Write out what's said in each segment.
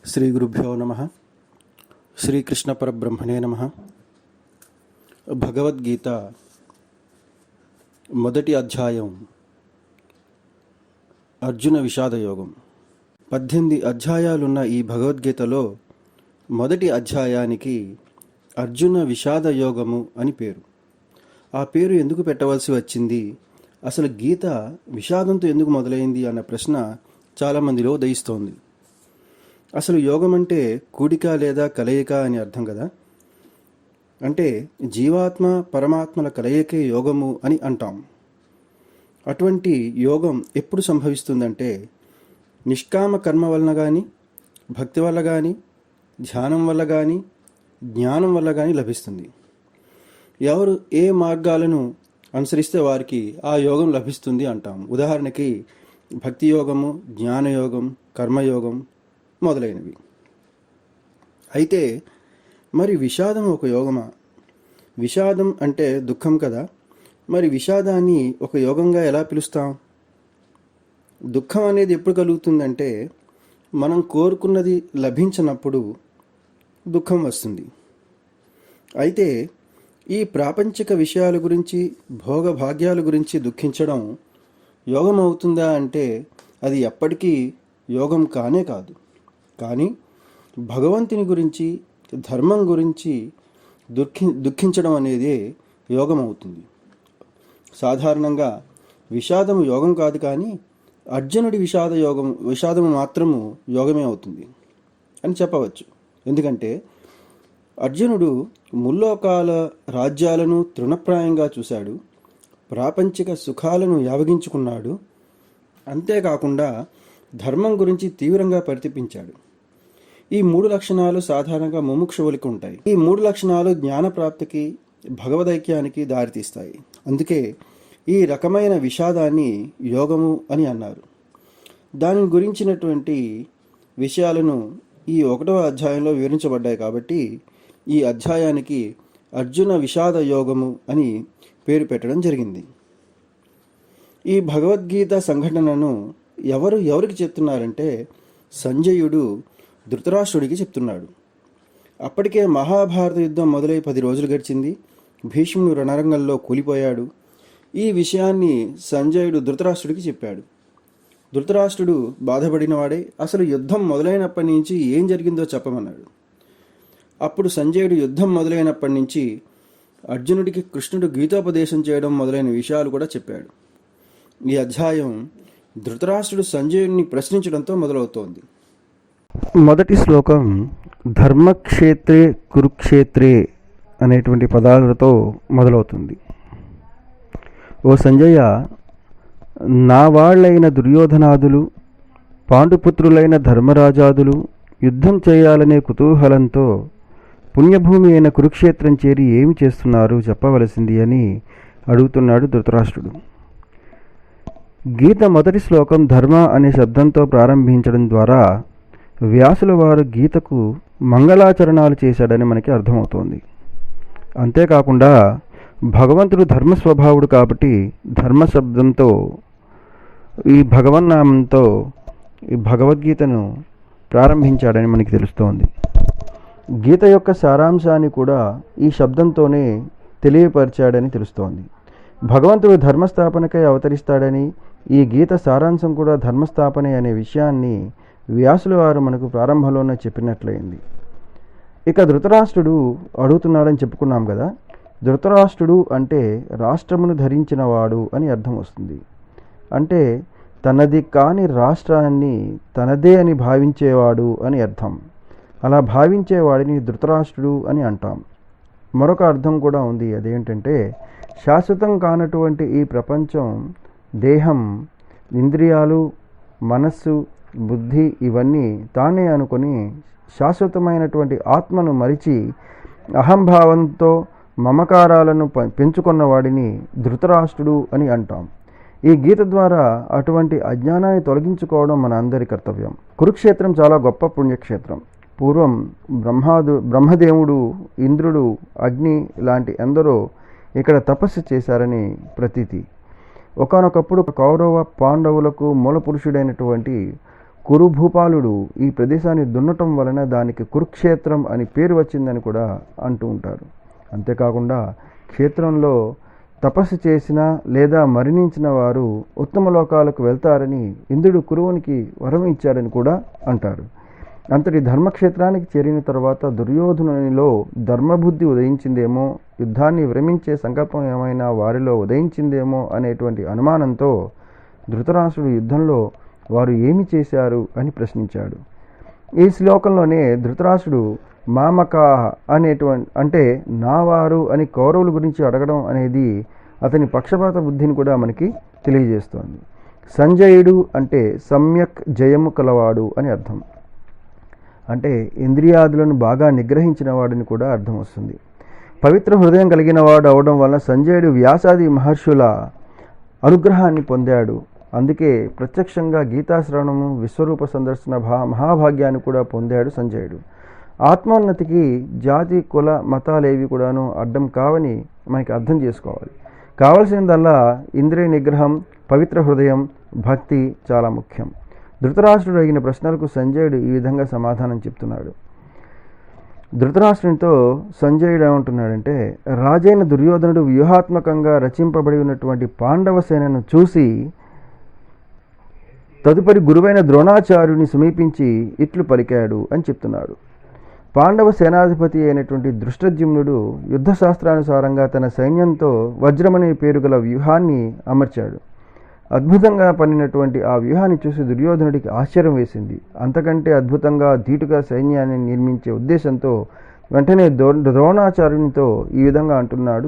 శ్రీ గురుభ్యో నమః. శ్రీకృష్ణ పరబ్రహ్మణే నమః. భగవద్గీత మొదటి అధ్యాయం అర్జున విషాదయోగం. 18 అధ్యాయాలున్న ఈ భగవద్గీతలో మొదటి అధ్యాయానికి అర్జున విషాదయోగము అని పేరు. ఆ పేరు ఎందుకు పెట్టవలసి వచ్చింది, అసలు గీత విషాదంతో ఎందుకు మొదలైంది అన్న ప్రశ్న చాలామందిలో ఉదయిస్తోంది. అసలు యోగం అంటే కూడిక లేదా కలయిక అని అర్థం కదా. అంటే జీవాత్మ పరమాత్మల కలయికే యోగము అని అంటాం. అటువంటి యోగం ఎప్పుడు సంభవిస్తుందంటే నిష్కామ కర్మ వలన కానీ, భక్తి వల్ల కానీ, ధ్యానం వల్ల కానీ, జ్ఞానం వల్ల కానీ లభిస్తుంది. ఎవరు ఏ మార్గాలను అనుసరిస్తే వారికి ఆ యోగం లభిస్తుంది అంటాం. ఉదాహరణకి భక్తి యోగము, జ్ఞానయోగం, కర్మయోగం మొదలైనవి. అయితే మరి విషాదం ఒక యోగమా? విషాదం అంటే దుఃఖం కదా. మరి విషాదాన్ని ఒక యోగంగా ఎలా పిలుస్తాం? దుఃఖం అనేది ఎప్పుడు కలుగుతుందంటే మనం కోరుకున్నది లభించినప్పుడు దుఃఖం వస్తుంది. అయితే ఈ ప్రాపంచిక విషయాల గురించి, భోగభాగ్యాల గురించి దుఃఖించడం యోగం అవుతుందా అంటే అది ఎప్పటికీ యోగం కానే కాదు. కానీ భగవంతుని గురించి, ధర్మం గురించి దుఃఖించడం అనేది యోగం అవుతుంది. సాధారణంగా విషాదము యోగం కాదు, కానీ అర్జునుడి విషాదము మాత్రము యోగమే అవుతుంది అని చెప్పవచ్చు. ఎందుకంటే అర్జునుడు ముల్లోకాల రాజ్యాలను తృణప్రాయంగా చూశాడు, ప్రాపంచిక సుఖాలను యావగించుకున్నాడు. అంతేకాకుండా ధర్మం గురించి తీవ్రంగా పరితపించాడు. ఈ 3 లక్షణాలు సాధారణంగా ముముక్షువులకి ఉంటాయి. ఈ 3 లక్షణాలు జ్ఞానప్రాప్తికి, భగవదైక్యానికి దారితీస్తాయి. అందుకే ఈ రకమైన విషాదాన్ని యోగము అని అన్నారు. దాని గురించినటువంటి విషయాలను ఈ 1వ అధ్యాయంలో వివరించబడ్డాయి. కాబట్టి ఈ అధ్యాయానికి అర్జున విషాద యోగము అని పేరు పెట్టడం జరిగింది. ఈ భగవద్గీత సంఘటనను ఎవరికి చెప్తున్నారంటే సంజయుడు ధృతరాష్ట్రుడికి చెప్తున్నాడు. అప్పటికే మహాభారత యుద్ధం మొదలై 10 రోజులు గడిచింది. భీష్ముడు రణరంగంలో కూలిపోయాడు. ఈ విషయాన్ని సంజయుడు ధృతరాష్ట్రుడికి చెప్పాడు. ధృతరాష్ట్రుడు బాధపడినవాడే అసలు యుద్ధం మొదలైనప్పటి నుంచి ఏం జరిగిందో చెప్పమన్నాడు. అప్పుడు సంజయుడు యుద్ధం మొదలైనప్పటి నుంచి అర్జునుడికి కృష్ణుడు గీతోపదేశం చేయడం మొదలైన విషయాలు కూడా చెప్పాడు. ఈ అధ్యాయం ధృతరాష్ట్రుడు సంజయుడిని ప్రశ్నించడంతో మొదలవుతోంది. మొదటి శ్లోకం ధర్మక్షేత్రే కురుక్షేత్రే అనేటువంటి పదాలతో మొదలవుతుంది. ఓ సంజయ, నా వాళ్ళైన దుర్యోధనాదులు, పాండుపుత్రులైన ధర్మరాజాదులు యుద్ధం చేయాలనే కుతూహలంతో పుణ్యభూమి అయిన కురుక్షేత్రం చేరి ఏమి చేస్తున్నారు చెప్పవలసింది అని అడుగుతున్నాడు ధృతరాష్ట్రుడు. గీత మొదటి శ్లోకం ధర్మ అనే శబ్దంతో ప్రారంభించడం ద్వారా వ్యాసుల వారు గీతకు మంగళాచరణాలు చేశాడని మనకి అర్థమవుతోంది. అంతేకాకుండా భగవంతుడు ధర్మస్వభావుడు కాబట్టి ధర్మ శబ్దంతో, ఈ భగవన్నామంతో ఈ భగవద్గీతను ప్రారంభించాడని మనకి తెలుస్తోంది. గీత యొక్క సారాంశాన్ని కూడా ఈ శబ్దంతోనే తెలియపరిచాడని తెలుస్తోంది. భగవంతుడు ధర్మస్థాపనకై అవతరిస్తాడని, ఈ గీత సారాంశం కూడా ధర్మస్థాపనే అనే విషయాన్ని వ్యాసుల వారు మనకు ప్రారంభంలోనే చెప్పినట్లయింది. ఇక ధృతరాష్ట్రుడు అడుగుతున్నాడని చెప్పుకున్నాం కదా. ధృతరాష్ట్రుడు అంటే రాష్ట్రమును ధరించిన వాడు అని అర్థం వస్తుంది. అంటే తనది కాని రాష్ట్రాన్ని తనదే అని భావించేవాడు అని అర్థం. అలా భావించేవాడిని ధృతరాష్ట్రుడు అని అంటాం. మరొక అర్థం కూడా ఉంది. అదేంటంటే శాశ్వతం కానటువంటి ఈ ప్రపంచం, దేహం, ఇంద్రియాలు, మనస్సు, బుద్ధి ఇవన్నీ తానే అనుకొని శాశ్వతమైనటువంటి ఆత్మను మరిచి అహంభావంతో మమకారాలను పెంచుకున్న వాడిని ధృతరాష్ట్రుడు అని అంటాం. ఈ గీత ద్వారా అటువంటి అజ్ఞానాన్ని తొలగించుకోవడం మన అందరి కర్తవ్యం. కురుక్షేత్రం చాలా గొప్ప పుణ్యక్షేత్రం. పూర్వం బ్రహ్మదేవుడు, ఇంద్రుడు, అగ్ని లాంటి ఎందరో ఇక్కడ తపస్సు చేశారని ప్రతీతి. ఒకానొకప్పుడు కౌరవ పాండవులకు మూల పురుషుడైనటువంటి కురు భూపాలుడు ఈ ప్రదేశాన్ని దున్నటం వలన దానికి కురుక్షేత్రం అని పేరు వచ్చిందని కూడా అంటూ ఉంటారు. అంతేకాకుండా క్షేత్రంలో తపస్సు చేసిన లేదా మరణించిన వారు ఉత్తమ లోకాలకు వెళ్తారని ఇంద్రుడు కురువునికి వరం ఇచ్చాడని కూడా అంటారు. అంతటి ధర్మక్షేత్రానికి చేరిన తర్వాత దుర్యోధనునిలో ధర్మబుద్ధి ఉదయించిందేమో, యుద్ధాన్ని విరమించే సంకల్పం ఏమైనా వారిలో ఉదయించిందేమో అనేటువంటి అనుమానంతో ధృతరాష్ట్రుడు యుద్ధంలో వారు ఏమి చేశారు అని ప్రశ్నించాడు. ఈ శ్లోకంలోనే ధృతరాష్ట్రుడు మామకాహ అంటే నావారు అని కౌరవుల గురించి అడగడం అనేది అతని పక్షపాత బుద్ధిని కూడా మనకి తెలియజేస్తోంది. సంజయుడు అంటే సమ్యక్ జయము కలవాడు అని అర్థం. అంటే ఇంద్రియాదులను బాగా నిగ్రహించిన వాడిని కూడా అర్థం వస్తుంది. పవిత్ర హృదయం కలిగిన వాడు అవడం వలన సంజయుడు వ్యాసాది మహర్షుల అనుగ్రహాన్ని పొందాడు. అందుకే ప్రత్యక్షంగా గీతాశ్రవణము, విశ్వరూప సందర్శన మహాభాగ్యాన్ని కూడా పొందాడు సంజయుడు. ఆత్మోన్నతికి జాతి కుల మతాలేవి కూడాను అడ్డం కావని మనకి అర్థం చేసుకోవాలి. కావలసిందల్లా ఇంద్రియ నిగ్రహం, పవిత్ర హృదయం, భక్తి చాలా ముఖ్యం. ధృతరాష్ట్రుడు అడిగిన ప్రశ్నలకు సంజయుడు ఈ విధంగా సమాధానం చెప్తున్నాడు. ధృతరాష్ట్రునితో సంజయుడు ఏమంటున్నాడంటే, రాజైన దుర్యోధనుడు వ్యూహాత్మకంగా రచింపబడి ఉన్నటువంటి పాండవ సేనను చూసి తదుపరి గురువైన ద్రోణాచార్యుని సమీపించి ఇట్లు పలికాడు అని చెప్తున్నాడు. పాండవ సేనాధిపతి అయినటువంటి దృష్టద్యుమ్నుడు యుద్ధశాస్త్రానుసారంగా తన సైన్యంతో వజ్రమనే పేరు గల వ్యూహాన్ని అమర్చాడు. అద్భుతంగా పన్నినటువంటి ఆ వ్యూహాన్ని చూసి దుర్యోధనుడికి ఆశ్చర్యం వేసింది. అంతకంటే అద్భుతంగా ధీటుగా సైన్యాన్ని నిర్మించే ఉద్దేశంతో వెంటనే ద్రోణాచార్యునితో ఈ విధంగా అంటున్నాడు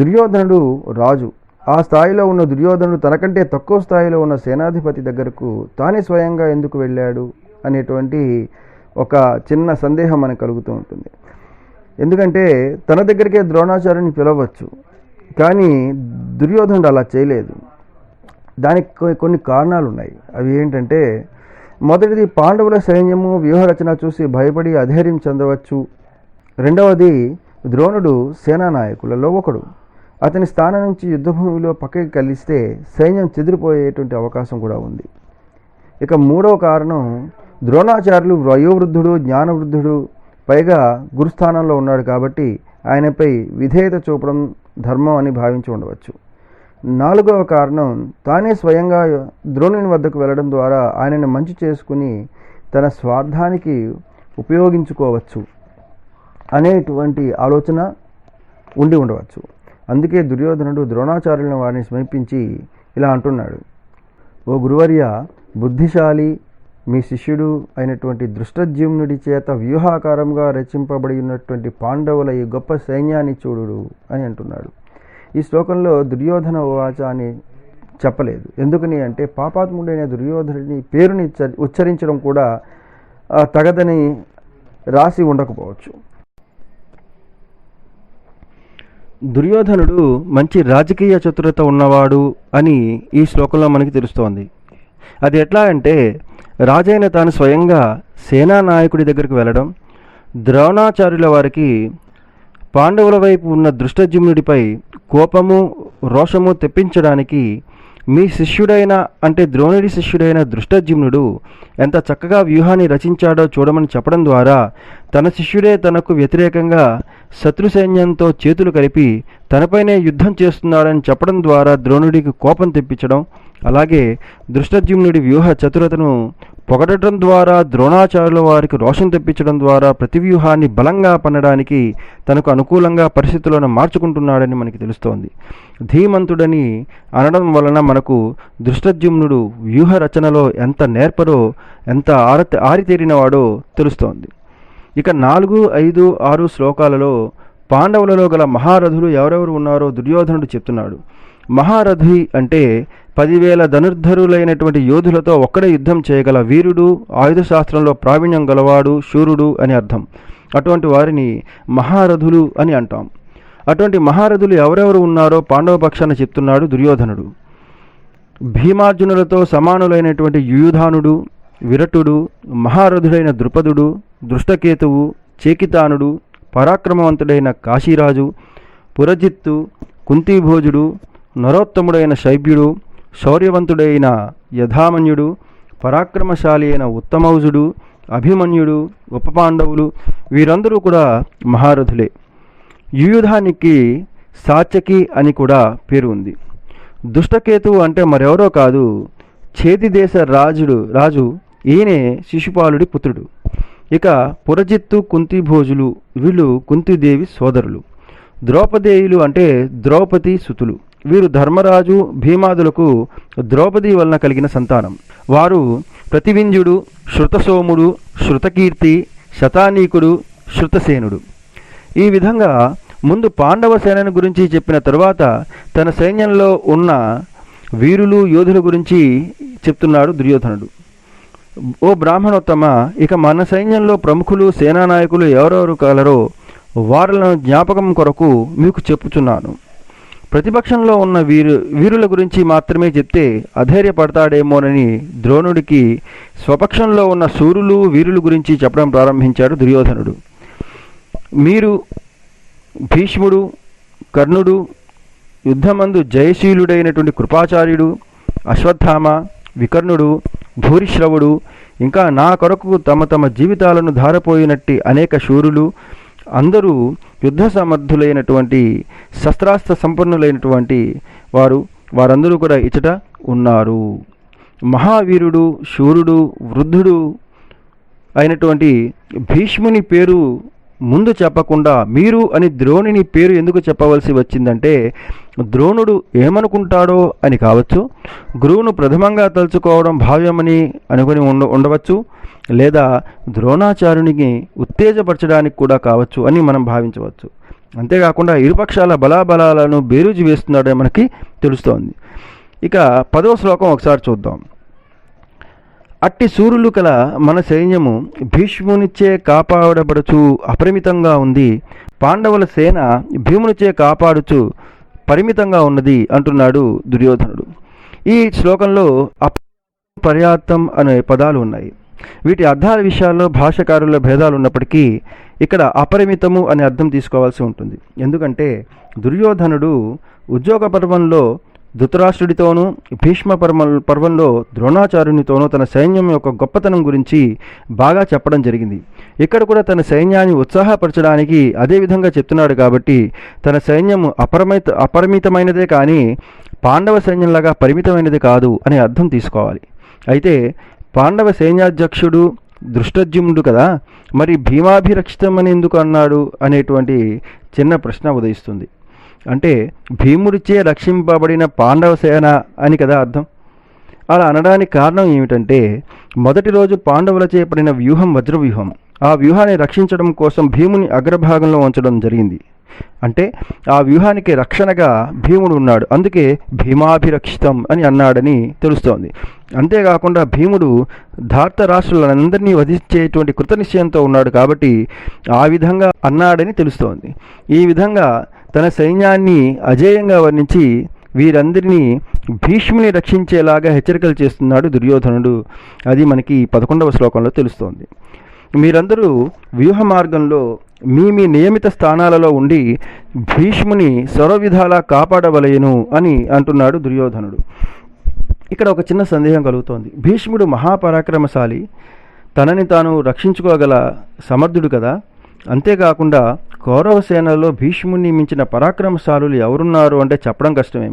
దుర్యోధనుడు రాజు. ఆ స్థాయిలో ఉన్న దుర్యోధనుడు తనకంటే తక్కువ స్థాయిలో ఉన్న సేనాధిపతి దగ్గరకు తానే స్వయంగా ఎందుకు వెళ్ళాడు అనేటువంటి ఒక చిన్న సందేహం మనకు కలుగుతూ ఉంటుంది. ఎందుకంటే తన దగ్గరికే ద్రోణాచార్యుని పిలవచ్చు, కానీ దుర్యోధనుడు అలా చేయలేదు. దానికి కొన్ని కారణాలు ఉన్నాయి. అవి ఏంటంటే, మొదటిది పాండవుల సైన్యము వ్యూహరచన చూసి భయపడి అధైర్యం చెందవచ్చు. రెండవది, ద్రోణుడు సేనానాయకులలో ఒకడు. అతని స్థానం నుంచి యుద్ధభూమిలో పక్కకి కలిస్తే సైన్యం చెదిరిపోయేటువంటి అవకాశం కూడా ఉంది. ఇక మూడవ కారణం, ద్రోణాచార్యులు వయోవృద్ధుడు, జ్ఞానవృద్ధుడు, పైగా గురుస్థానంలో ఉన్నాడు కాబట్టి ఆయనపై విధేయత చూపడం ధర్మం అని భావించి ఉండవచ్చు. నాలుగవ కారణం, తానే స్వయంగా ద్రోణుని వద్దకు వెళ్ళడం ద్వారా ఆయనను మంచి చేసుకుని తన స్వార్థానికి ఉపయోగించుకోవచ్చు అనేటువంటి ఆలోచన ఉండి ఉండవచ్చు. అందుకే దుర్యోధనుడు ద్రోణాచార్యులను వారిని సమీపించి ఇలా అంటున్నాడు, ఓ గురువర్య, బుద్ధిశాలి మీ శిష్యుడు అయినటువంటి దృష్టద్యుమ్నుడి చేత వ్యూహాకారంగా రచింపబడి ఉన్నటువంటి పాండవుల ఈ గొప్ప సైన్యాన్ని చూడు అని అంటున్నాడు. ఈ శ్లోకంలో దుర్యోధన ఉవాచ అని చెప్పలేదు. ఎందుకని అంటే పాపాత్ముడైన దుర్యోధనుడి పేరుని ఉచ్చరించడం కూడా తగదని రాసి ఉండకపోవచ్చు. దుర్యోధనుడు మంచి రాజకీయ చతురత ఉన్నవాడు అని ఈ శ్లోకంలో మనకి తెలుస్తోంది. అది ఎట్లా అంటే, రాజైన తాను స్వయంగా సేనా నాయకుడి దగ్గరికి వెళ్ళడం, ద్రోణాచార్యుల వారికి పాండవుల వైపు ఉన్న దృష్టద్యుమ్నుడిపై కోపము, రోషము తెప్పించడానికి మీ శిష్యుడైన అంటే ద్రోణుడి శిష్యుడైన దృష్టద్యుమ్నుడు ఎంత చక్కగా వ్యూహాన్ని రచించాడో చూడమని చెప్పడం ద్వారా తన శిష్యుడే తనకు వ్యతిరేకంగా శత్రు సైన్యంతో చేతులు కలిపి తనపైనే యుద్ధం చేస్తున్నాడని చెప్పడం ద్వారా ద్రోణుడికి కోపం తెప్పించడం, అలాగే దృష్టద్యుమ్నుడి వ్యూహ చతురతను పొగడటం ద్వారా ద్రోణాచార్యుల వారికి రోషం తెప్పించడం ద్వారా ప్రతి వ్యూహాన్ని బలంగా పన్నడానికి తనకు అనుకూలంగా పరిస్థితులను మార్చుకుంటున్నాడని మనకి తెలుస్తోంది. ధీమంతుడని అనడం వలన మనకు దృష్టద్యుమ్నుడు వ్యూహ రచనలో ఎంత నేర్పరో, ఎంత ఆరితేరినవాడో తెలుస్తోంది. ఇక 4, 5, 6 శ్లోకాలలో పాండవులలో గల మహారథులు ఎవరెవరు ఉన్నారో దుర్యోధనుడు చెప్తున్నాడు. మహారథి అంటే 10,000 ధనుర్ధరులైనటువంటి యోధులతో ఒక్కడే యుద్ధం చేయగల వీరుడు, ఆయుధ శాస్త్రంలో ప్రావీణ్యం గలవాడు, శూరుడు అని అర్థం. అటువంటి వారిని మహారథులు అని అంటాం. అటువంటి మహారథులు ఎవరెవరు ఉన్నారో పాండవ పక్షాన చెప్తున్నాడు దుర్యోధనుడు. భీమార్జునులతో సమానులైనటువంటి యుయుధానుడు, విరటుడు, మహారథుడైన ద్రుపదుడు, దృష్టకేతువు, చేకితానుడు, పరాక్రమవంతుడైన కాశీరాజు, పురజిత్తు, కుంతీభోజుడు, నరోత్తముడైన శైబ్యుడు, శౌర్యవంతుడైన యధామన్యుడు, పరాక్రమశాలి అయిన ఉత్తమౌజుడు, అభిమన్యుడు, ఉపపాండవులు వీరందరూ కూడా మహారథులే. యుయుధానికి సాత్యకి అని కూడా పేరు ఉంది. దుష్టకేతువు అంటే మరెవరో కాదు, చేతి దేశ రాజు ఈయనే శిశుపాలుడి పుత్రుడు. ఇక పురజిత్తు, కుంతిభోజులు వీళ్ళు కుంతిదేవి సోదరులు. ద్రౌపదేయులు అంటే ద్రౌపది సుతులు. వీరు ధర్మరాజు, భీమాదులకు ద్రౌపది వలన కలిగిన సంతానం. వారు ప్రతివింధ్యుడు, శృతసోముడు, శృతకీర్తి, శతానీకుడు, శృతసేనుడు. ఈ విధంగా ముందు పాండవ సేనను గురించి చెప్పిన తరువాత తన సైన్యంలో ఉన్న వీరులు, యోధుల గురించి చెప్తున్నాడు దుర్యోధనుడు. ఓ బ్రాహ్మణోత్తమ, ఇక మన సైన్యంలో ప్రముఖులు, సేనానాయకులు ఎవరెవరు కలరో వారులను జ్ఞాపకం కొరకు మీకు చెప్పుచున్నాను. ప్రతిపక్షంలో ఉన్న వీరుల గురించి మాత్రమే చెప్తే అధైర్యపడతాడేమోనని ద్రోణుడికి స్వపక్షంలో ఉన్న శూరులు, వీరుల గురించి చెప్పడం ప్రారంభించాడు దుర్యోధనుడు. మీరు భీష్ముడు, కర్ణుడు, యుద్ధమందు జయశీలుడైనటువంటి కృపాచార్యుడు, అశ్వత్థామ, వికర్ణుడు, భూరిశ్రవుడు, ఇంకా నా కొరకు తమ తమ జీవితాలను ధారపోయినట్టి అనేక శూరులు అందరూ యుద్ధ సమర్థులైనటువంటి, శస్త్రాస్త్ర సంపన్నులైనటువంటి వారందరూ కూడా ఇచ్చట ఉన్నారు. మహావీరుడు, శూరుడు, వృద్ధుడు అయినటువంటి భీష్ముని పేరు ముందు చెప్పకుండా మీరు అని ద్రోణుని పేరు ఎందుకు చెప్పవలసి వచ్చిందంటే, ద్రోణుడు ఏమనుకుంటాడో అని కావచ్చు, గురువును ప్రథమంగా తలుచుకోవడం భావ్యమని అనుకుని ఉండవచ్చు, లేదా ద్రోణాచార్యునికి ఉత్తేజపరచడానికి కూడా కావచ్చు అని మనం భావించవచ్చు. అంతేకాకుండా ఇరుపక్షాల బలాబలాలను బేరుజు వేస్తున్నాడని మనకి తెలుస్తోంది. ఇక 10వ శ్లోకం ఒకసారి చూద్దాం. అట్టి సూర్యులు కల మన సైన్యము భీష్మునిచే కాపాడబడుచు అపరిమితంగా ఉంది, పాండవుల సేన భీమునిచే కాపాడుచు పరిమితంగా ఉన్నది అంటున్నాడు దుర్యోధనుడు. ఈ శ్లోకంలో పర్యాప్తం అనే పదాలు ఉన్నాయి. వీటి అర్థాల విషయాల్లో భాషాకారుల భేదాలు ఉన్నప్పటికీ ఇక్కడ అపరిమితము అనే అర్థం తీసుకోవాల్సి ఉంటుంది. ఎందుకంటే దుర్యోధనుడు ఉద్యోగ పర్వంలో ధృతరాష్ట్రుడితోనూ, భీష్మ పర్వంలో ద్రోణాచార్యునితోనూ తన సైన్యం యొక్క గొప్పతనం గురించి బాగా చెప్పడం జరిగింది. ఇక్కడ కూడా తన సైన్యాన్ని ఉత్సాహపరచడానికి అదే విధంగా చెప్తున్నాడు. కాబట్టి తన సైన్యం అపరిమితమైనదే కానీ పాండవ సైన్యంలాగా పరిమితమైనది కాదు అనే అర్థం తీసుకోవాలి. అయితే పాండవ సైన్యాధ్యక్షుడు దృష్టజ్యుమ్నుడు కదా, మరి భీమాభిరక్షితమని ఎందుకు అన్నాడు అనేటువంటి చిన్న ప్రశ్న ఉదయిస్తుంది. అంటే భీముడిచే రక్షింపబడిన పాండవ సేన అని కదా అర్థం. అలా అనడానికి కారణం ఏమిటంటే, మొదటి రోజు పాండవులచే పడిన వ్యూహం వజ్రవ్యూహం. ఆ వ్యూహాన్ని రక్షించడం కోసం భీముని అగ్రభాగంలో ఉంచడం జరిగింది. అంటే ఆ వ్యూహానికి రక్షణగా భీముడు ఉన్నాడు, అందుకే భీమాభిరక్షితం అని అన్నాడని తెలుస్తోంది. అంతేకాకుండా భీముడు ధార్తరాష్ట్రులందరినీ వధించేటువంటి కృతనిశ్చయంతో ఉన్నాడు కాబట్టి ఆ విధంగా అన్నాడని తెలుస్తోంది. ఈ విధంగా తన సైన్యాన్ని అజేయంగా వర్ణించి వీరందరినీ భీష్ముని రక్షించేలాగా హెచ్చరికలు చేస్తున్నాడు దుర్యోధనుడు. అది మనకి 11వ శ్లోకంలో తెలుస్తోంది. మీరందరూ వ్యూహ మార్గంలో మీ నియమిత స్థానాలలో ఉండి భీష్ముని సర్వవిధాలా కాపాడవలయను అని అంటున్నాడు దుర్యోధనుడు. ఇక్కడ ఒక చిన్న సందేహం కలుగుతోంది. భీష్ముడు మహాపరాక్రమశాలి, తనని తాను రక్షించుకోగల సమర్థుడు కదా. అంతేకాకుండా కౌరవ సేనలో భీష్ముని మించిన పరాక్రమశాలులు ఎవరున్నారు అంటే చెప్పడం కష్టమే.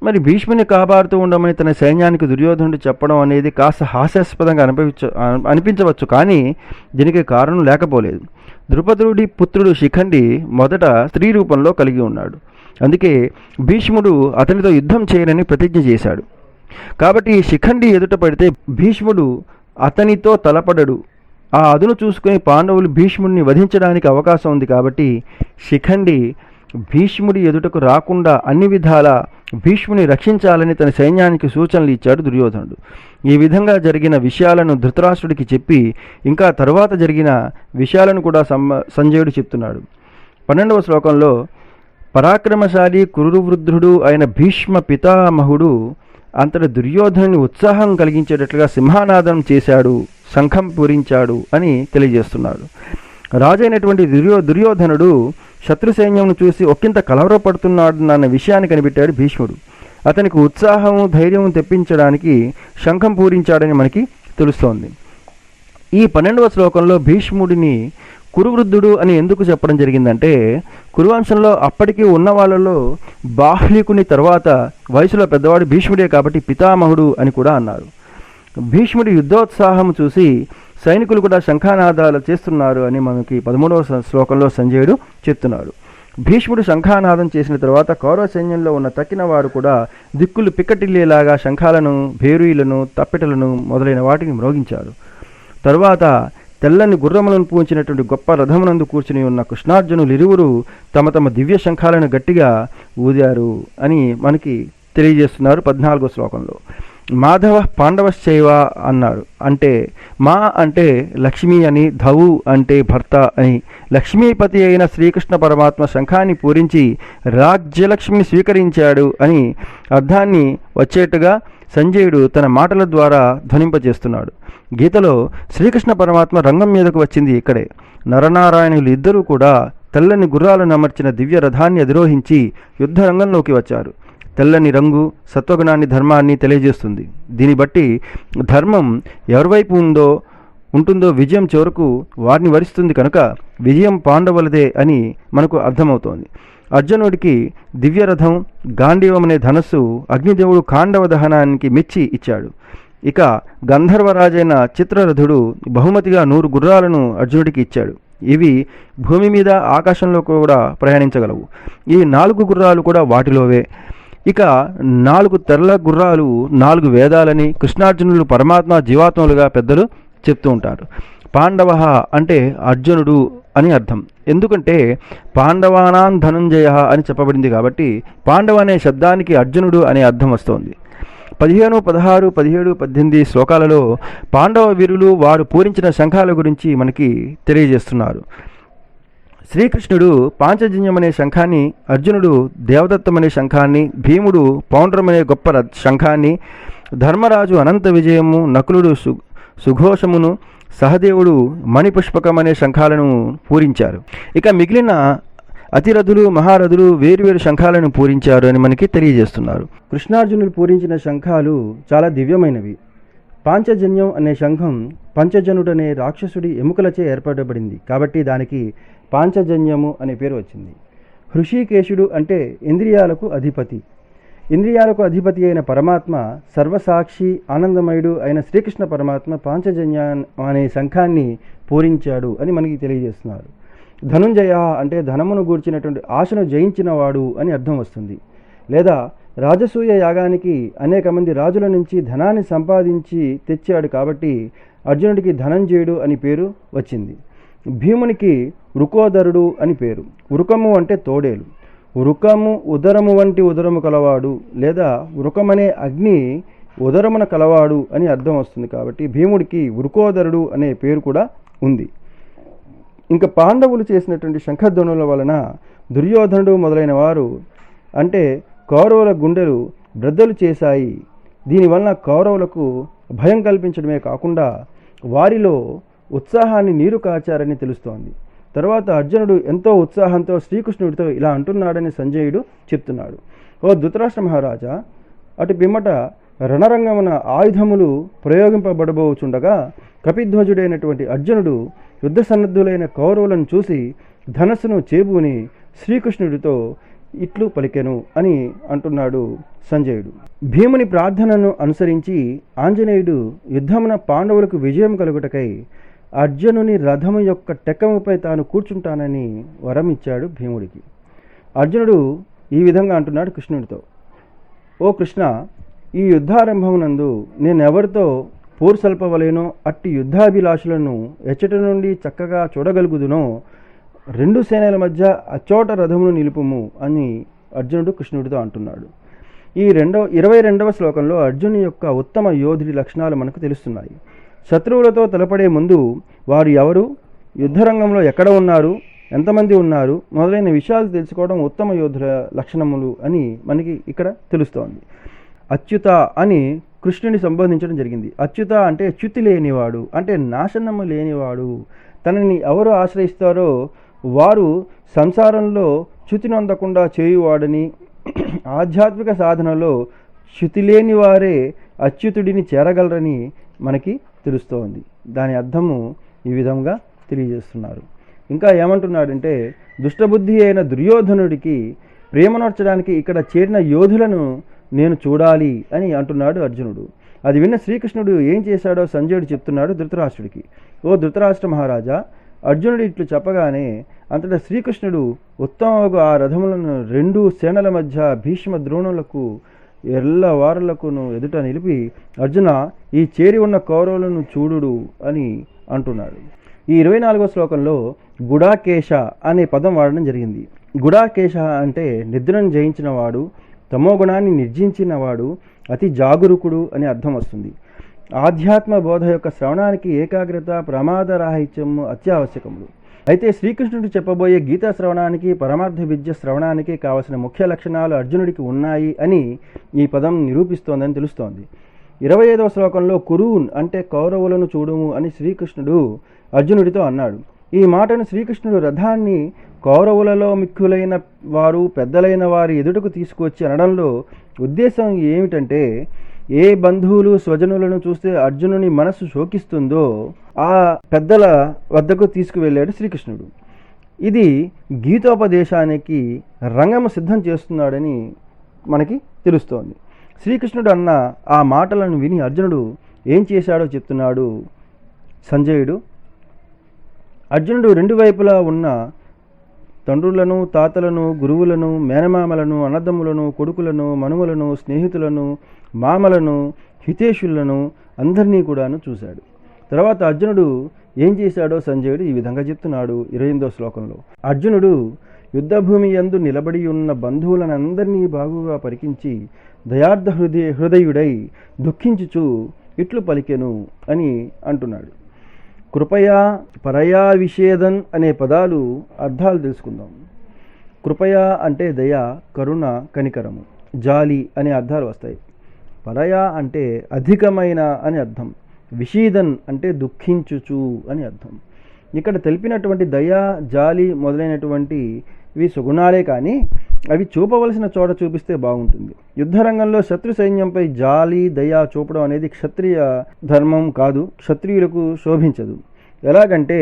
మరి భీష్ముని కాపాడుతూ ఉండమని తన సైన్యానికి దుర్యోధనుడు చెప్పడం అనేది కాస్త హాస్యాస్పదంగా అనిపించవచ్చు, కానీ దీనికి కారణం లేకపోలేదు. ద్రుపదుడి పుత్రుడు శిఖండి మొదట స్త్రీ రూపంలో కలిగి ఉన్నాడు. అందుకే భీష్ముడు అతనితో యుద్ధం చేయనని ప్రతిజ్ఞ చేశాడు. కాబట్టి శిఖండి ఎదుట పడితే భీష్ముడు అతనితో తలపడడు. ఆ అదును చూసుకుని పాండవులు భీష్ముడిని వధించడానికి అవకాశం ఉంది. కాబట్టి శిఖండి భీష్ముడి ఎదుటకు రాకుండా అన్ని విధాల భీష్ముని రక్షించాలని తన సైన్యానికి సూచనలు ఇచ్చాడు దుర్యోధనుడు. ఈ విధంగా జరిగిన విషయాలను ధృతరాష్ట్రుడికి చెప్పి ఇంకా తరువాత జరిగిన విషయాలను కూడా సంజయుడు చెప్తున్నాడు. 12వ శ్లోకంలో పరాక్రమశాలి కురువృద్ధుడు అయిన భీష్మ పితామహుడు అంతటి దుర్యోధనుని ఉత్సాహం కలిగించేటట్లుగా సింహానాదం చేశాడు, శంఖం పూరించాడు అని తెలియజేస్తున్నాడు. రాజైనటువంటి దుర్యోధనుడు శత్రు సైన్యంను చూసి ఒక్కింత కలవరపడుతున్నాడు అన్న విషయాన్ని కనిపెట్టాడు భీష్ముడు. అతనికి ఉత్సాహము ధైర్యం తెప్పించడానికి శంఖం పూరించాడని మనకి తెలుస్తోంది. ఈ 12వ శ్లోకంలో భీష్ముడిని కురువృద్ధుడు అని ఎందుకు చెప్పడం జరిగిందంటే, కురువంశంలో అప్పటికి ఉన్న వాళ్ళలో బాహ్లికుని తర్వాత వయసులో పెద్దవాడు భీష్ముడే కాబట్టి పితామహుడు అని కూడా అన్నారు. భీష్ముడి యుద్ధోత్సాహం చూసి సైనికులు కూడా శంఖానాదాలు చేస్తున్నారు అని మనకి 13వ శ్లోకంలో సంజయుడు చెప్తున్నాడు. భీష్ముడు శంఖానాదం చేసిన తర్వాత కౌరవ సైన్యంలో ఉన్న తక్కిన వారు కూడా దిక్కులు పిక్కటిల్లేలాగా శంఖాలను, భేరుయిలను, తప్పెటలను మొదలైన వాటిని మ్రోగించారు. తరువాత తెల్లని గుర్రములను పూంచినటువంటి గొప్ప రథమునందు కూర్చుని ఉన్న కృష్ణార్జునులు ఇరువురు తమ తమ దివ్య శంఖాలను గట్టిగా ఊదారు అని మనకి తెలియజేస్తున్నారు 14వ శ్లోకంలో. మాధవ పాండవశ్చైవ అన్నారు. అంటే మా అంటే లక్ష్మి అని, ధవు అంటే భర్త అని. లక్ష్మీపతి అయిన శ్రీకృష్ణ పరమాత్మ శంఖాన్ని పూరించి రాజ్యలక్ష్మిని స్వీకరించాడు అని అర్థాన్ని వచ్చేట్టుగా సంజయుడు తన మాటల ద్వారా ధ్వనింపజేస్తున్నాడు. గీతలో శ్రీకృష్ణ పరమాత్మ రంగం మీదకు వచ్చింది ఇక్కడే. నరనారాయణులు ఇద్దరూ కూడా తెల్లని గుర్రాలను అమర్చిన దివ్య రథాన్ని అధిరోహించి యుద్ధ రంగంలోకి వచ్చారు. తెల్లని రంగు సత్వగుణాన్ని, ధర్మాన్ని తెలియజేస్తుంది. దీన్ని బట్టి ధర్మం ఎవరివైపు ఉంటుందో విజయం చివరకు వారిని వరిస్తుంది కనుక విజయం పాండవులదే అని మనకు అర్థమవుతోంది. అర్జునుడికి దివ్యరథం, గాంధీవం అనే ధనస్సు అగ్నిదేవుడు కాండవ దహనానికి మెచ్చి ఇచ్చాడు. ఇక గంధర్వరాజైన చిత్రరథుడు బహుమతిగా 100 గుర్రాలను అర్జునుడికి ఇచ్చాడు. ఇవి భూమి మీద, ఆకాశంలో కూడా ప్రయాణించగలవు. ఈ 4 గుర్రాలు కూడా వాటిలోవే. ఇక 4 తెల్ల గుర్రాలు 4 వేదాలని కృష్ణార్జునులు పరమాత్మ జీవాత్మలుగా పెద్దలు చెప్తూ ఉంటారు. పాండవ అంటే అర్జునుడు అని అర్థం. ఎందుకంటే పాండవానాం ధనుంజయ అని చెప్పబడింది కాబట్టి పాండవ అనే శబ్దానికి అర్జునుడు అనే అర్థం వస్తోంది. 15, 16, 17, 18 శ్లోకాలలో పాండవ వీరులు వారు పూరించిన శంఖాల గురించి మనకి తెలియజేస్తున్నారు. శ్రీకృష్ణుడు పాంచజన్యం అనే శంఖాన్ని, అర్జునుడు దేవదత్తం అనే శంఖాన్ని, భీముడు పౌండ్రం అనే గొప్ప శంఖాన్ని, ధర్మరాజు అనంత విజయము, నకులుడు సుఘోషమును, సహదేవుడు మణిపుష్పకం అనే శంఖాలను పూరించారు. ఇక మిగిలిన అతిరథులు, మహారథులు వేరువేరు శంఖాలను పూరించారు అని మనకి తెలియజేస్తున్నారు. కృష్ణార్జునులు పూరించిన శంఖాలు చాలా దివ్యమైనవి. పాంచజన్యం అనే శంఖం పంచజనుడనే రాక్షసుడి ఎముకలచే ఏర్పడబడింది కాబట్టి దానికి పాంచజన్యము అనే పేరు వచ్చింది. హృషికేశుడు అంటే ఇంద్రియాలకు అధిపతి. ఇంద్రియాలకు అధిపతి అయిన పరమాత్మ, సర్వసాక్షి ఆనందమయుడు అయిన శ్రీకృష్ణ పరమాత్మ పాంచజన్య అనే శంఖాన్ని పూరించాడు అని మనకి తెలియజేస్తున్నారు. ధనుంజయ అంటే ధనమును గూర్చినటువంటి ఆశను జయించినవాడు అని అర్థం వస్తుంది. లేదా రాజసూయ యాగానికి అనేక మంది రాజుల నుంచి ధనాన్ని సంపాదించి తెచ్చాడు కాబట్టి అర్జునుడికి ధనంజయుడు అని పేరు వచ్చింది. భీమునికి వృకోదరుడు అని పేరు. వృకము అంటే తోడేలు. వృకము ఉదరము వంటి ఉదరము కలవాడు, లేదా వృకమనే అగ్ని ఉదరమున కలవాడు అని అర్థం వస్తుంది కాబట్టి భీముడికి వృకోదరుడు అనే పేరు కూడా ఉంది. ఇంకా పాండవులు చేసినటువంటి శంఖధ్వనుల వలన దుర్యోధనుడు మొదలైన వారు అంటే కౌరవుల గుండెలు బ్రద్దలు చేశాయి. దీనివలన కౌరవులకు భయం కల్పించడమే కాకుండా వారిలో ఉత్సాహాన్ని నీరు కాచారని తెలుస్తోంది. తర్వాత అర్జునుడు ఎంతో ఉత్సాహంతో శ్రీకృష్ణుడితో ఇలా అంటున్నాడని సంజయుడు చెప్తున్నాడు. ఓ ధృతరాష్ట్ర మహారాజా, అటు పిమ్మట రణరంగమున ఆయుధములు ప్రయోగింపబడబోచుండగా కపిధ్వజుడైనటువంటి అర్జునుడు యుద్ధ సన్నద్ధులైన కౌరవులను చూసి ధనస్సును చేబూని శ్రీకృష్ణుడితో ఇట్లు పలికెను అని అంటున్నాడు సంజయుడు. భీముని ప్రార్థనను అనుసరించి ఆంజనేయుడు యుద్ధమున పాండవులకు విజయం కలుగుటకై అర్జునుని రథము యొక్క టెక్కముపై తాను కూర్చుంటానని వరం ఇచ్చాడు భీముడికి. అర్జునుడు ఈ విధంగా అంటున్నాడు కృష్ణుడితో, ఓ కృష్ణ, ఈ యుద్ధారంభమునందు నేనెవరితో పోరు సల్పవలేనో అట్టి యుద్ధాభిలాషులను ఎచ్చట నుండి చక్కగా చూడగలుగుదునో 2 సేనల మధ్య అచ్చోట రథమును నిలుపుము అని అర్జునుడు కృష్ణుడితో అంటున్నాడు. ఈ 22వ శ్లోకంలో అర్జునుని యొక్క ఉత్తమ యోధుడి లక్షణాలు మనకు తెలుస్తున్నాయి. శత్రువులతో తలపడే ముందు వారు ఎవరు, యుద్ధరంగంలో ఎక్కడ ఉన్నారు, ఎంతమంది ఉన్నారు మొదలైన విషయాలు తెలుసుకోవడం ఉత్తమ యోధుల లక్షణములు అని మనకి ఇక్కడ తెలుస్తోంది. అచ్యుత అని కృష్ణుని సంబోధించడం జరిగింది. అచ్యుత అంటే చ్యుతి లేనివాడు, అంటే నాశనము లేనివాడు. తనని ఎవరు ఆశ్రయిస్తారో వారు సంసారంలో చ్యుతి నొందకుండా చేయువాడని ఆధ్యాత్మిక సాధనలో శృతి లేని వారే అచ్యుతుడిని చేరగలరని మనకి తెలుస్తోంది. దాని అర్థము ఈ విధంగా తెలియజేస్తున్నారు. ఇంకా ఏమంటున్నాడంటే, దుష్టబుద్ధి అయిన దుర్యోధనుడికి ప్రేమనర్చడానికి ఇక్కడ చేరిన యోధులను నేను చూడాలి అని అంటున్నాడు అర్జునుడు. అది విన్న శ్రీకృష్ణుడు ఏం చేశాడో సంజయుడు చెప్తున్నాడు ధృతరాష్ట్రుడికి. ఓ ధృతరాష్ట్ర మహారాజా, అర్జునుడు ఇట్లు చెప్పగానే అంతటా శ్రీకృష్ణుడు ఉత్తమగు ఆ రథములను 2 సేనల మధ్య భీష్మ ద్రోణులకు ఎల్లవారులకును ఎదుట నిలిపి, అర్జున, ఈ చేరి ఉన్న కౌరవులను చూడుడు అని అంటున్నాడు. ఈ 24వ శ్లోకంలో గుడాకేశ అనే పదం వాడడం జరిగింది. గుడాకేశ అంటే నిద్రను జయించినవాడు, తమోగుణాన్ని నిర్జించినవాడు, అతి జాగరూకుడు అని అర్థం వస్తుంది. ఆధ్యాత్మ బోధ యొక్క శ్రవణానికి ఏకాగ్రత, ప్రమాదరాహిత్యము అత్యావశ్యకములు. అయితే శ్రీకృష్ణుడు చెప్పబోయే గీతా శ్రవణానికి, పరమార్థ విద్య శ్రవణానికి కావలసిన ముఖ్య లక్షణాలు అర్జునుడికి ఉన్నాయి అని ఈ పదం నిరూపిస్తోందని తెలుస్తోంది. 25వ శ్లోకంలో కురూన్ అంటే కౌరవులను చూడుము అని శ్రీకృష్ణుడు అర్జునుడితో అన్నాడు. ఈ మాటను శ్రీకృష్ణుడు రథాన్ని కౌరవులలో మిక్కులైన వారు, పెద్దలైన వారి ఎదుటకు తీసుకువచ్చి అనడంలో ఉద్దేశం ఏమిటంటే, ఏ బంధువులు స్వజనులను చూస్తే అర్జునుని మనస్సు శోకిస్తుందో ఆ పెద్దల వద్దకు తీసుకువెళ్ళాడు శ్రీకృష్ణుడు. ఇది గీతోపదేశానికి రంగము సిద్ధం చేస్తున్నాడని మనకి తెలుస్తోంది. శ్రీకృష్ణుడు అన్న ఆ మాటలను విని అర్జునుడు ఏం చేశాడో చెప్తున్నాడు సంజయుడు. అర్జునుడు 2 వైపులా ఉన్న తండ్రులను, తాతలను, గురువులను, మేనమామలను, అన్నదమ్ములను, కొడుకులను, మనుమలను, స్నేహితులను, మామలను, హితేషులను అందరినీ కూడాను చూశాడు. తర్వాత అర్జునుడు ఏం చేశాడో సంజయుడు ఈ విధంగా చెప్తున్నాడు 28వ శ్లోకంలో. అర్జునుడు యుద్ధభూమి యందు నిలబడి ఉన్న బంధువులనందరినీ బాగుగా పరికించి దయార్థ హృదయుడై దుఃఖించుచు ఇట్లు పలికెను అని అంటున్నాడు. కృపయా, పరయా, విషేదన్ అనే పదాలు అర్థాలు తెలుసుకుందాం. కృపయా అంటే దయ, కరుణ, కనికరము, జాలి అనే అర్థాలు వస్తాయి. పరయా అంటే అధికమైన అని అర్థం. విషీదన్ అంటే దుఃఖించుచు అని అర్థం. ఇక్కడ తెలిపినటువంటి దయ, జాలి మొదలైనటువంటివి సుగుణాలే, కానీ అవి చూపవలసిన చోట చూపిస్తే బాగుంటుంది. యుద్ధరంగంలో శత్రు సైన్యంపై జాలి, దయ చూపడం అనేది క్షత్రియ ధర్మం కాదు, క్షత్రియులకు శోభించదు. ఎలాగంటే,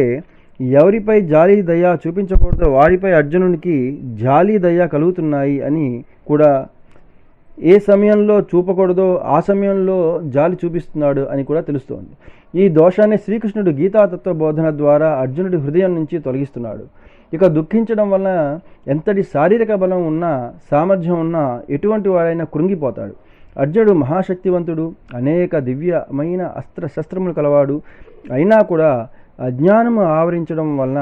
ఎవరిపై జాలి, దయ చూపించకూడదో వారిపై అర్జునునికి జాలి, దయ కలుగుతున్నాయి అని కూడా, ఏ సమయంలో చూపకూడదో ఆ సమయంలో జాలి చూపిస్తున్నాడు అని కూడా తెలుస్తోంది. ఈ దోషాన్ని శ్రీకృష్ణుడు గీతాతత్వ బోధన ద్వారా అర్జునుడి హృదయం నుంచి తొలగిస్తున్నాడు. ఇక దుఃఖించడం వలన ఎంతటి శారీరక బలం ఉన్నా, సామర్థ్యం ఉన్నా ఎటువంటి వాడైనా కృంగిపోతాడు. అర్జునుడు మహాశక్తివంతుడు, అనేక దివ్యమైన శస్త్రములు కలవాడు. అయినా కూడా అజ్ఞానము ఆవరించడం వలన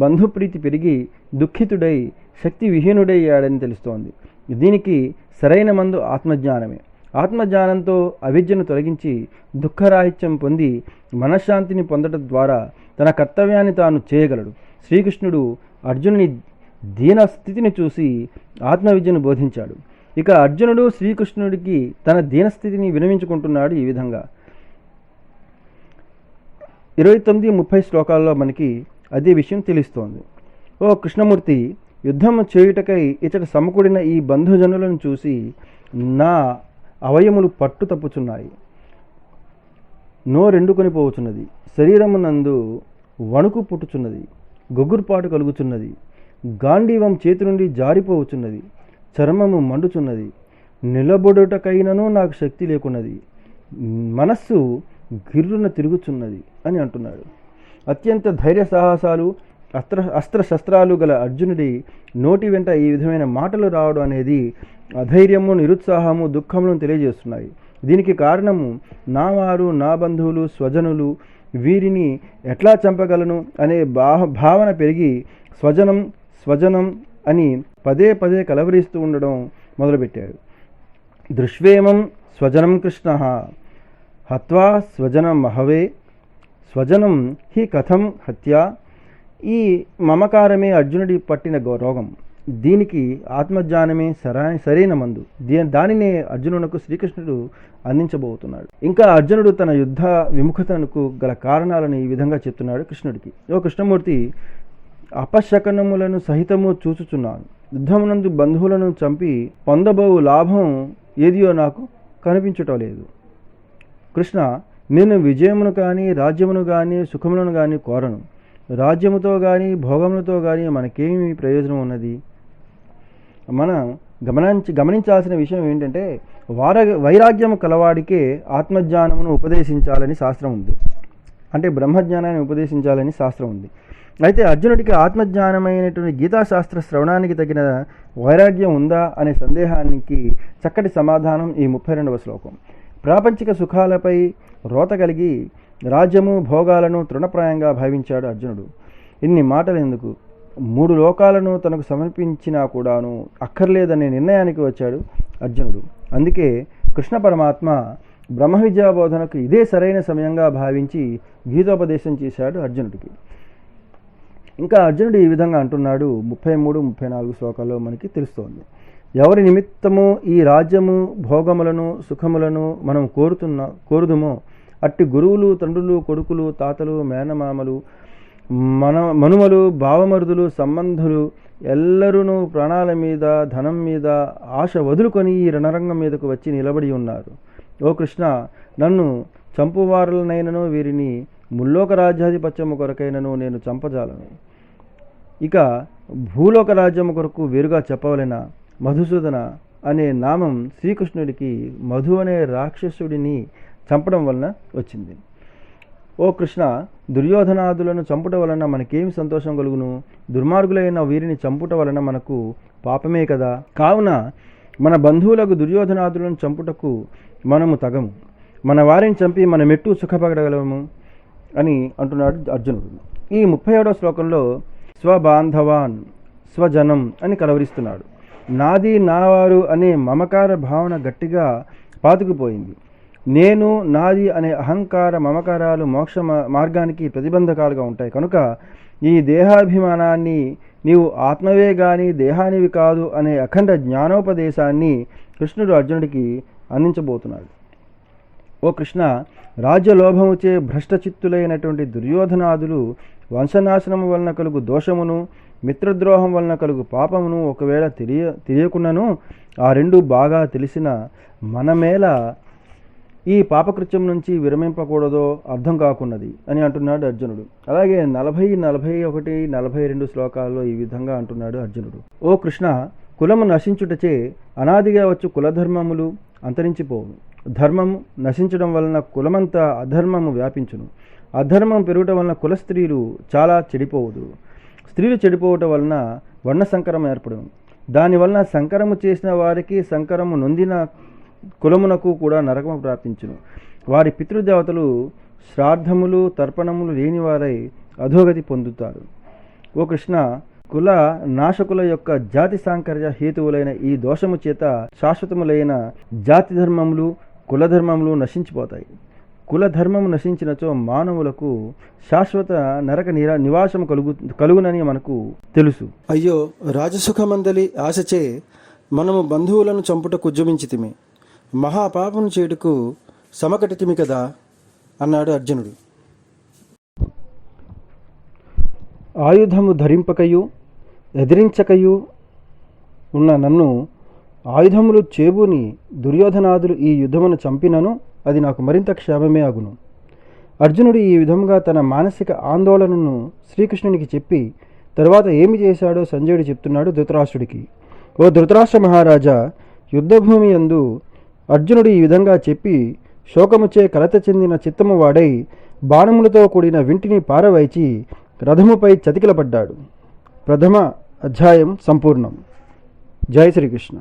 బంధుప్రీతి పెరిగి దుఃఖితుడై శక్తి విహీనుడయ్యాడని తెలుస్తోంది. దీనికి సరైన మందు ఆత్మజ్ఞానమే. ఆత్మజ్ఞానంతో అవిద్యను తొలగించి దుఃఖరాహిత్యం పొంది మనశ్శాంతిని పొందడం ద్వారా తన కర్తవ్యాన్ని తాను చేయగలడు. శ్రీకృష్ణుడు అర్జునుని దీనస్థితిని చూసి ఆత్మవిద్యను బోధించాడు. ఇక అర్జునుడు శ్రీకృష్ణుడికి తన దీనస్థితిని వినవించుకుంటున్నాడు ఈ విధంగా. 29-30 శ్లోకాల్లో మనకి అదే విషయం తెలుస్తోంది. ఓ కృష్ణమూర్తి, యుద్ధము చేయుటకై ఇతడ సమకూడిన ఈ బంధుజనులను చూసి నా అవయములు పట్టు తప్పుచున్నాయి, నోరెండుకొని పోవచున్నది, శరీరమునందు వణుకు పుట్టుచున్నది, గొగ్గురుపాటు కలుగుచున్నది, గాంధీవం చేతి నుండి జారిపోవచున్నది, చర్మము మండుచున్నది, నిలబడుటకైనను నాకు శక్తి లేకున్నది, మనస్సు గిర్రున తిరుగుచున్నది అని అంటున్నాడు. అత్యంత ధైర్య సాహసాలు, అస్త్రశస్త్రాలు గల అర్జునుడి నోటి వెంట ఈ విధమైన మాటలు రావడం అనేది అధైర్యము, నిరుత్సాహము, దుఃఖములను తెలియజేస్తున్నాయి. దీనికి కారణము నా వారు, నా బంధువులు, స్వజనులు, వీరిని ఎట్లా చంపగలను అనే భావన పెరిగి స్వజనం అని పదే పదే కలవరిస్తూ ఉండడం మొదలుపెట్టాడు. దృష్వేమం స్వజనం కృష్ణ హత్వా స్వజనం మహవే స్వజనం హి కథం హత్యా. ఈ మమకారమే అర్జునుడి పట్టిన రోగం. దీనికి ఆత్మజ్ఞానమే సరైన మందు. దానినే అర్జునునకు శ్రీకృష్ణుడు అందించబోతున్నాడు. ఇంకా అర్జునుడు తన యుద్ధ విముఖతకు గల కారణాలను ఈ విధంగా చెప్తున్నాడు కృష్ణుడికి. ఓ కృష్ణమూర్తి, అపశకనములను సహితము చూచుచున్నాను. యుద్ధమునందు బంధువులను చంపి పొందబో లాభం ఏదియో నాకు కనిపించటం లేదు. కృష్ణ, నేను విజయమును కానీ రాజ్యమును కానీ సుఖములను కానీ కోరను. రాజ్యముతో కానీ భోగములతో కానీ మనకేమి ప్రయోజనం ఉన్నది? మనం గమనించాల్సిన విషయం ఏంటంటే, వైరాగ్యము కలవాడికే ఆత్మజ్ఞానమును ఉపదేశించాలని శాస్త్రం ఉంది. అంటే బ్రహ్మజ్ఞానాన్ని ఉపదేశించాలని శాస్త్రం ఉంది. అయితే అర్జునుడికి ఆత్మజ్ఞానమైనటువంటి గీతాశాస్త్ర శ్రవణానికి తగిన వైరాగ్యం ఉందా అనే సందేహానికి చక్కటి సమాధానం ఈ 32వ శ్లోకం. ప్రాపంచిక సుఖాలపై రోత కలిగి రాజ్యము భోగాలను తృణప్రాయంగా భావించాడు అర్జునుడు. ఇన్ని మాటలు ఎందుకు? 3 లోకాలను తనకు సమర్పించినా కూడాను అక్కర్లేదనే నిర్ణయానికి వచ్చాడు అర్జునుడు. అందుకే కృష్ణ పరమాత్మ బ్రహ్మ విద్యా బోధనకు ఇదే సరైన సమయంగా భావించి గీతోపదేశం చేశాడు అర్జునుడికి. ఇంకా అర్జునుడు ఈ విధంగా అంటున్నాడు 33, 34 శ్లోకాల్లో మనకి తెలుస్తోంది. ఎవరి నిమిత్తము ఈ రాజ్యము భోగములను సుఖములను మనం కోరుదుమో అట్టి గురువులు, తండ్రులు, కొడుకులు, తాతలు, మేనమామలు, మనుమలు, భావమరుదులు, సంబంధులు ఎల్లరూ ప్రాణాల మీద, ధనం మీద ఆశ వదులుకొని ఈ రణరంగం మీదకు వచ్చి నిలబడి ఉన్నారు. ఓ కృష్ణ, నన్ను చంపువారులనైనను వీరిని ముల్లోక రాజ్యాధిపత్యము కొరకైనను నేను చంపజాలను. ఇక భూలోక రాజ్యము కొరకు వేరుగా చెప్పవలెనా? మధుసూదన అనే నామం శ్రీకృష్ణుడికి మధు అనే రాక్షసుడిని చంపడం వలన వచ్చింది. ఓ కృష్ణ, దుర్యోధనాదులను చంపుట వలన మనకేమి సంతోషం కలుగును? దుర్మార్గులైన వీరిని చంపుట వలన మనకు పాపమే కదా. కావున మన బంధువులకు దుర్యోధనాదులను చంపుటకు మనము తగము. మన వారిని చంపి మనమెట్టు సుఖపడగలము అని అంటున్నాడు అర్జునుడు. ఈ 37వ శ్లోకంలో స్వబాంధవాన్, స్వజనం అని కలవరిస్తున్నాడు. నాది, నావారు అనే మమకార భావన గట్టిగా పాతుకుపోయింది. నేను, నాది అనే అహంకార మమకారాలు మోక్ష మార్గానికి ప్రతిబంధకాలుగా ఉంటాయి. కనుక ఈ దేహాభిమానాన్ని, నీవు ఆత్మవే గాని దేహానివి కాదు అనే అఖండ జ్ఞానోపదేశాన్ని కృష్ణుడు అర్జునుడికి అందించబోతున్నాడు. ఓ కృష్ణ, రాజ్యలోభముచే భ్రష్టచిత్తులైనటువంటి దుర్యోధనాదులు వంశనాశనము వలన కలుగు దోషమును, మిత్రద్రోహం వలన కలుగు పాపమును ఒకవేళ తెలియకున్నను ఆ రెండు బాగా తెలిసిన మనమేలా ఈ పాపకృత్యం నుంచి విరమింపకూడదో అర్థం కాకున్నది అని అంటున్నాడు అర్జునుడు. అలాగే 40, 41, 42 శ్లోకాల్లో ఈ విధంగా అంటున్నాడు అర్జునుడు. ఓ కృష్ణ, కులము నశించుటచే అనాదిగా వచ్చు కులధర్మములు అంతరించిపోవు. ధర్మము నశించడం వలన కులమంతా అధర్మము వ్యాపించును. అధర్మం పెరుగుట వలన కుల స్త్రీలు చాలా చెడిపోవుదు. స్త్రీలు చెడిపోవటం వలన వర్ణ సంకరం ఏర్పడును. దానివలన సంకరము చేసిన వారికి సంకరము నొందిన కులమునకు కూడా నరకము ప్రాప్తించును. వారి పితృదేవతలు శ్రాద్ధములు, తర్పణములు లేనివారై అధోగతి పొందుతారు. ఓ కృష్ణ, కుల నాశకుల యొక్క జాతి సాంకర్య హేతువులైన ఈ దోషము చేత శాశ్వతములైన జాతి ధర్మములు, కులధర్మములు నశించిపోతాయి. కులధర్మము నశించినచో మానవులకు శాశ్వత నరక నివాసము కలుగునని మనకు తెలుసు. అయ్యో, రాజసుఖమందలి ఆశచే మనము బంధువులను చంపుటకు ఉద్యమించితిమి, మహాపాపము చేటుకు సమకటితిమి కదా అన్నాడు అర్జునుడు. ఆయుధము ధరింపకయు ఎదిరించకయు ఉన్న నన్ను ఆయుధములు చేబూని దుర్యోధనాదులు ఈ యుద్ధమును చంపినను అది నాకు మరింత క్షేమమే అగును. అర్జునుడు ఈ విధంగా తన మానసిక ఆందోళనను శ్రీకృష్ణునికి చెప్పి తరువాత ఏమి చేశాడో సంజయుడు చెప్తున్నాడు ధృతరాష్ట్రుడికి. ఓ ధృతరాష్ట్ర మహారాజా, యుద్ధభూమి యందు అర్జునుడు ఈ విధంగా చెప్పి శోకముచే కలత చెందిన చిత్తము వాడై బాణములతో కూడిన వింటిని పారవైచి రథముపై చతికిలపడ్డాడు. ప్రథమ అధ్యాయం సంపూర్ణం. జై శ్రీకృష్ణ.